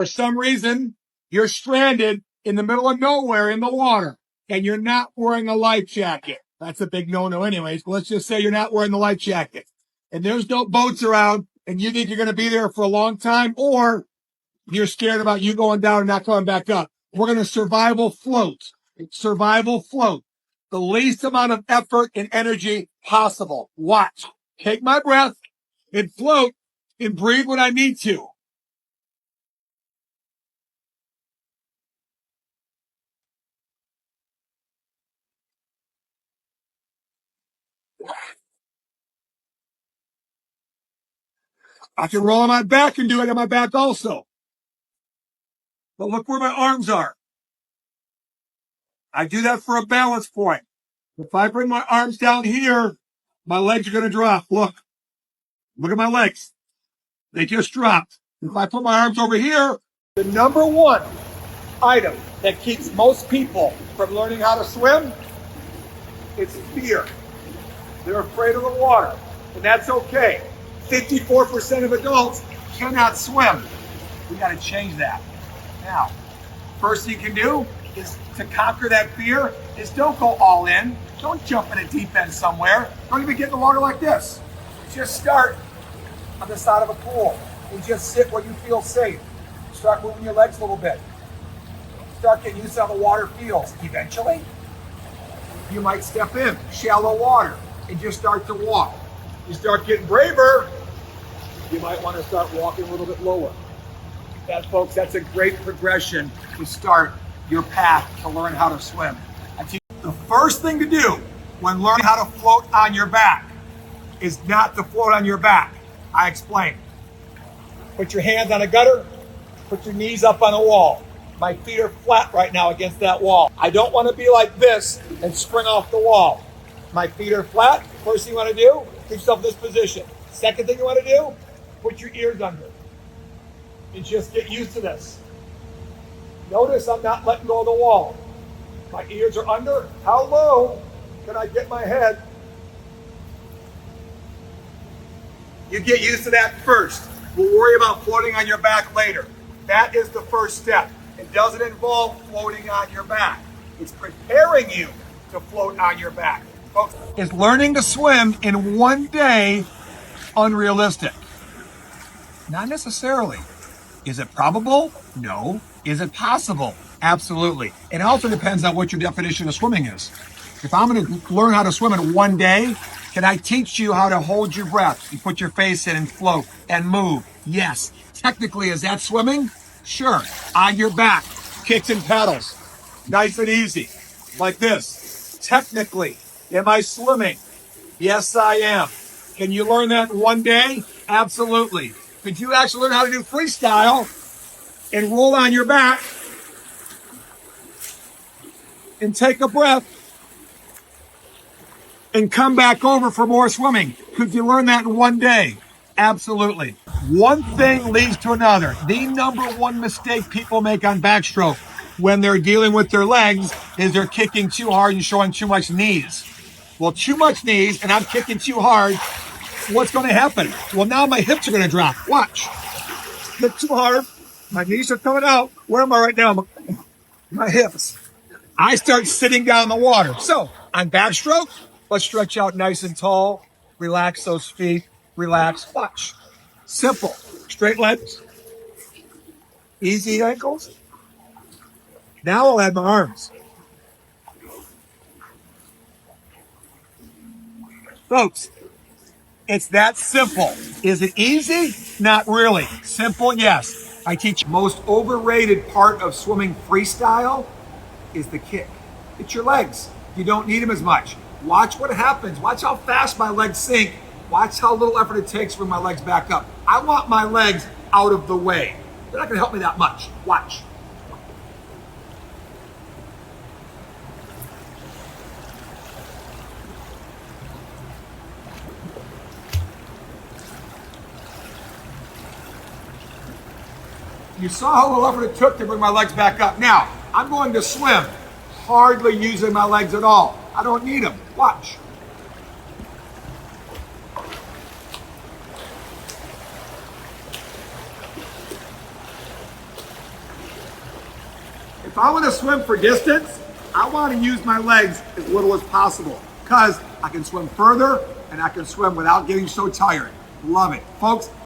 For some reason, you're stranded in the middle of nowhere in the water and you're not wearing a life jacket. That's a big no-no anyways, but let's just say you're not wearing the life jacket and there's no boats around and you think you're going to be there for a long time, or you're scared about you going down and not coming back up. We're going to survival float. Survival float. The least amount of effort and energy possible. Watch. Take my breath and float and breathe when I need to. I can roll on my back and do it on my back also. But look where my arms are. I do that for a balance point. If I bring my arms down here, my legs are going to drop. Look. Look at my legs. They just dropped. If I put my arms over here, the number one item that keeps most people from learning how to swim is fear. They're afraid of the water, and that's okay. 54% of adults cannot swim. We got to change that. Now, first thing you can do is to conquer that fear is don't go all in. Don't jump in a deep end somewhere. Don't even get in the water like this. Just start on the side of a pool and just sit where you feel safe. Start moving your legs a little bit. Start getting used to how the water feels. Eventually, you might step in shallow water and just start to walk. You start getting braver, you might want to start walking a little bit lower. That, folks, that's a great progression to start your path to learn how to swim. The first thing to do when learning how to float on your back is not to float on your back. I explain. Put your hands on a gutter, put your knees up on a wall. My feet are flat right now against that wall. I don't want to be like this and spring off the wall. My feet are flat. First thing you want to do, get yourself in this position. Second thing you want to do, put your ears under. And just get used to this. Notice I'm not letting go of the wall. My ears are under. How low can I get my head? You get used to that first. We'll worry about floating on your back later. That is the first step. It doesn't involve floating on your back. It's preparing you to float on your back. Folks, is learning to swim in one day unrealistic? Not necessarily. Is it probable? No. Is it possible? Absolutely. It also depends on what your definition of swimming is. If I'm going to learn how to swim in one day, can I teach you how to hold your breath? You put your face in and float and move. Yes. Technically, is that swimming? Sure. On your back, kicks and paddles. Nice and easy. Like this. Technically, am I swimming? Yes, I am. Can you learn that in one day? Absolutely. Could you actually learn how to do freestyle and roll on your back and take a breath and come back over for more swimming? Could you learn that in one day? Absolutely. One thing leads to another. The number one mistake people make on backstroke when they're dealing with their legs is they're kicking too hard and showing too much knees. Well, too much knees and I'm kicking too hard. What's going to happen? Well, now my hips are going to drop. Watch. Kick too hard. My knees are coming out. Where am I right now? My hips. I start sitting down in the water. So on backstroke, let's stretch out nice and tall. Relax those feet. Relax. Watch. Simple. Straight legs. Easy ankles. Now I'll add my arms. Folks, it's that simple. Is it easy? Not really. Simple, yes. I teach most overrated part of swimming freestyle is the kick. It's your legs. You don't need them as much. Watch what happens. Watch how fast my legs sink. Watch how little effort it takes to bring my legs back up. I want my legs out of the way. They're not going to help me that much. Watch. You saw how little effort it took to bring my legs back up. Now, I'm going to swim, hardly using my legs at all. I don't need them. Watch. if I want to swim for distance, I want to use my legs as little as possible because I can swim further and I can swim without getting so tired. Love it. Folks,